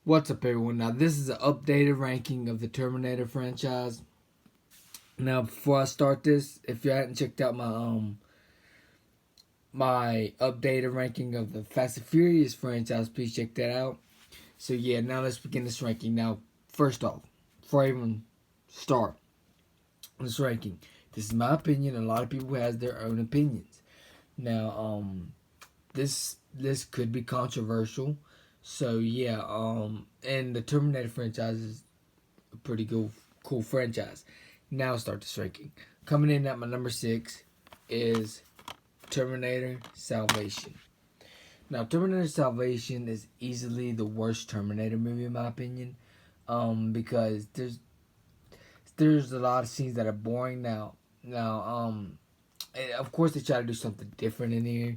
What's up, everyone? Now, this is an updated ranking of the Terminator franchise. Now, before I start this, if you hadn't checked out my updated ranking of the Fast and Furious franchise, please check that out. So yeah, now let's begin this ranking. Now, first off, before I even start this ranking, this is my opinion. A lot of people has their own opinions. Now, this could be controversial. So yeah, and the Terminator franchise is a pretty cool franchise. Now start this ranking. Coming in at my number 6 is Terminator Salvation. Now, Terminator Salvation is easily the worst Terminator movie in my opinion, because there's a lot of scenes that are boring. Now, of course they try to do something different in here.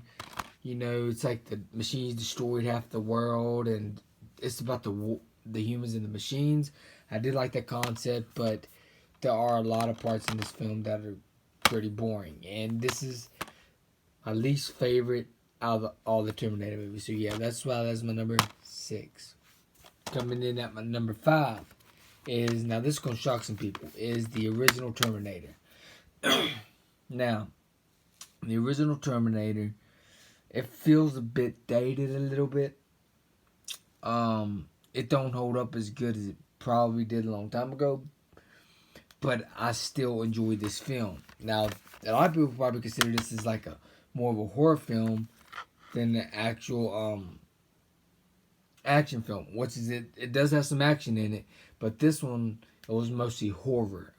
You know, it's like the machines destroyed half the world, and it's about the humans and the machines. I did like that concept, but there are a lot of parts in this film that are pretty boring, and this is my least favorite out of all the Terminator movies. So yeah, that's why that's my number 6. Coming in at my number 5 is, now this is gonna shock some people, is the original Terminator. Now, the original Terminator, it feels a bit dated a little bit. It don't hold up as good as it probably did a long time ago, but I still enjoy this film. Now, a lot of people probably consider this as like a more of a horror film than the actual action film. Which is it does have some action in it, but this one, it was mostly horror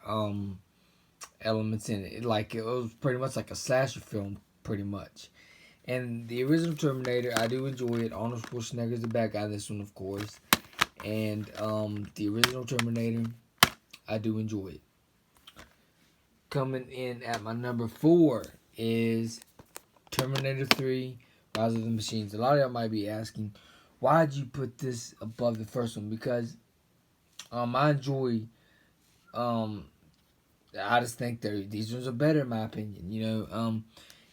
elements in it. It was pretty much like a slasher film, pretty much. And the original Terminator, I do enjoy it. Arnold Schwarzenegger's the bad guy in this one, of course. And the original Terminator, I do enjoy it. Coming in at my number 4 is Terminator 3, Rise of the Machines. A lot of y'all might be asking, why'd you put this above the first one? Because I enjoy, I just think these ones are better in my opinion, you know.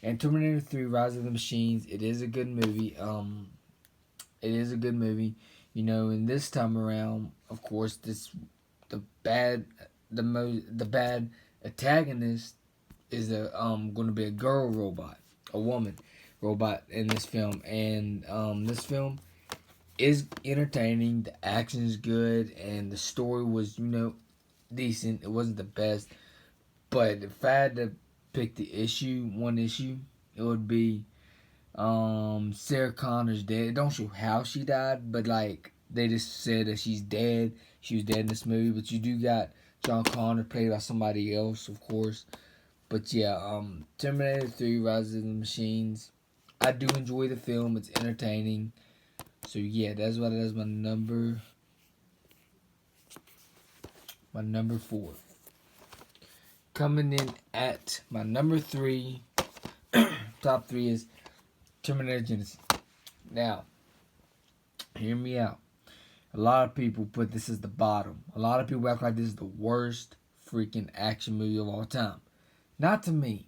And Terminator 3, Rise of the Machines, it is a good movie. It is a good movie, you know. And this time around, of course, the bad antagonist is going to be a girl robot, a woman robot in this film. And this film is entertaining. The action is good, and the story was, you know, decent. It wasn't the best, but if I had to pick one issue, it would be Sarah Connor's dead. It don't show how she died, but like they just said that she's dead. She was dead in this movie, but you do got John Connor played by somebody else, of course. But yeah, Terminator 3, Rise of the Machines. I do enjoy the film. It's entertaining. So yeah, that's what it is. My number 4. Coming in at my number 3, top 3 is Terminator Genesis. Now, hear me out. A lot of people put this as the bottom. A lot of people act like this is the worst freaking action movie of all time. Not to me,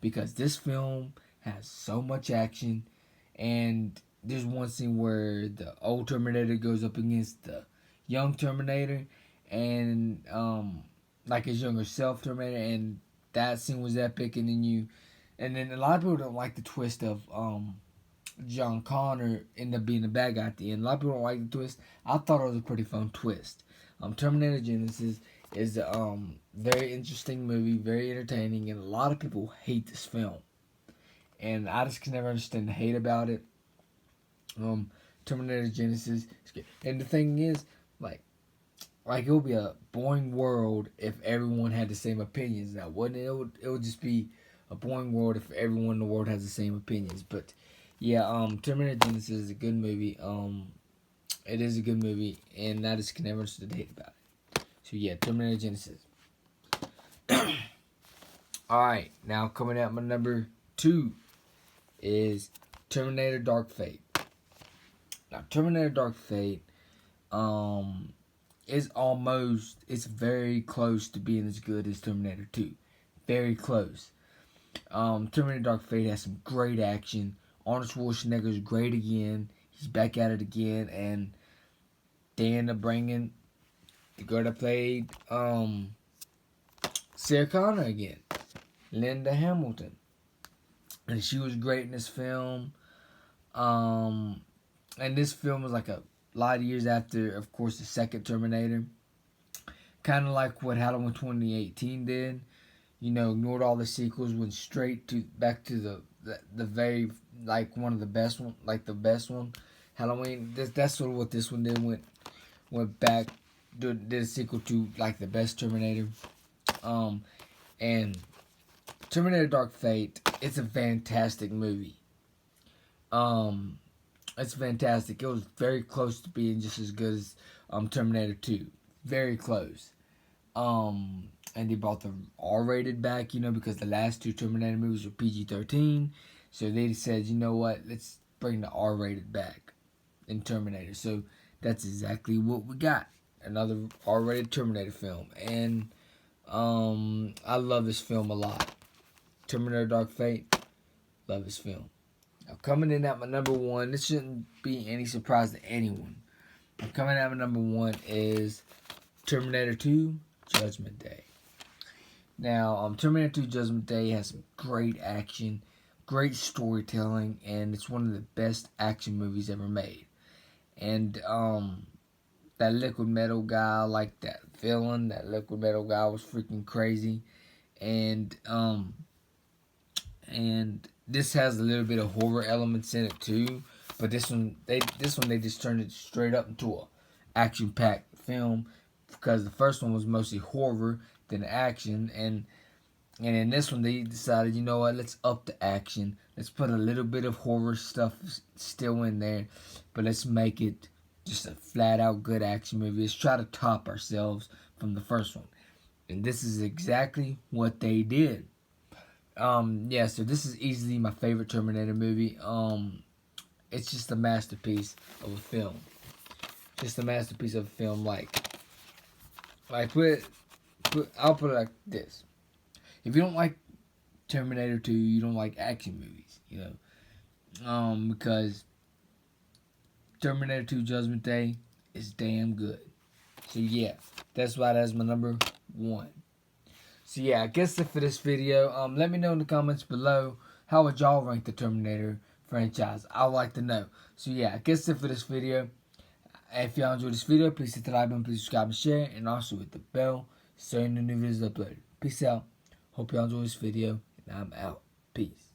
because this film has so much action, and there's one scene where the old Terminator goes up against the young Terminator, and like his younger self Terminator, and that scene was epic. And then a lot of people don't like the twist of John Connor ended up being the bad guy at the end. A lot of people don't like the twist. I thought it was a pretty fun twist. Terminator Genesis is a very interesting movie, very entertaining, and a lot of people hate this film. And I just can never understand the hate about it. Terminator Genesis is good. And the thing is, like it would be a boring world if everyone had the same opinions. Now, wouldn't it? It would just be a boring world if everyone in the world has the same opinions. But yeah, Terminator Genesis is a good movie. It is a good movie, and I just can never understand the hate about it. So yeah, Terminator Genesis. All right, now coming out my number 2 is Terminator Dark Fate. Now, Terminator Dark Fate, it's very close to being as good as Terminator 2. Very close. Terminator Dark Fate has some great action. Arnold Schwarzenegger is great again. He's back at it again, and they end up bringing the girl that played Sarah Connor again, Linda Hamilton, and she was great in this film. And this film was like a lot of years after, of course, the second Terminator. Kind of like what Halloween 2018 did. You know, ignored all the sequels, went straight to back to the very, like, one of the best one, like the best one, Halloween. That's sort of what this one did. Went back, did a sequel to like the best Terminator. And Terminator Dark Fate, it's a fantastic movie. It's fantastic. It was very close to being just as good as Terminator 2. Very close. And they brought the R-rated back, you know, because the last two Terminator movies were PG-13. So they said, you know what, let's bring the R-rated back in Terminator. So that's exactly what we got. Another R-rated Terminator film. And I love this film a lot. Terminator Dark Fate, love this film. Now, coming in at my number one, this shouldn't be any surprise to anyone. Coming at my number one is Terminator 2, Judgment Day. Now, Terminator 2 Judgment Day has some great action, great storytelling, and it's one of the best action movies ever made. And that liquid metal guy, like that villain, that liquid metal guy was freaking crazy. And this has a little bit of horror elements in it too. But this one they just turned it straight up into a action-packed film, because the first one was mostly horror than action, and in this one they decided, you know what, let's up the action, let's put a little bit of horror stuff still in there, but let's make it just a flat out good action movie. Let's try to top ourselves from the first one, and this is exactly what they did. Yeah, so this is easily my favorite Terminator movie. It's just a masterpiece of a film. Just a masterpiece of a film. I'll put it like this: if you don't like Terminator 2, you don't like action movies, you know, because Terminator 2 Judgment Day is damn good. So yeah, that's why that's my number one. So yeah, I guess that's for this video. Let me know in the comments below, how would y'all rank the Terminator franchise? I'd like to know. So yeah, I guess that's for this video. If y'all enjoyed this video, please hit the like button, please subscribe and share, and also hit the bell so you know new videos uploaded. Peace out. Hope y'all enjoy this video, and I'm out. Peace.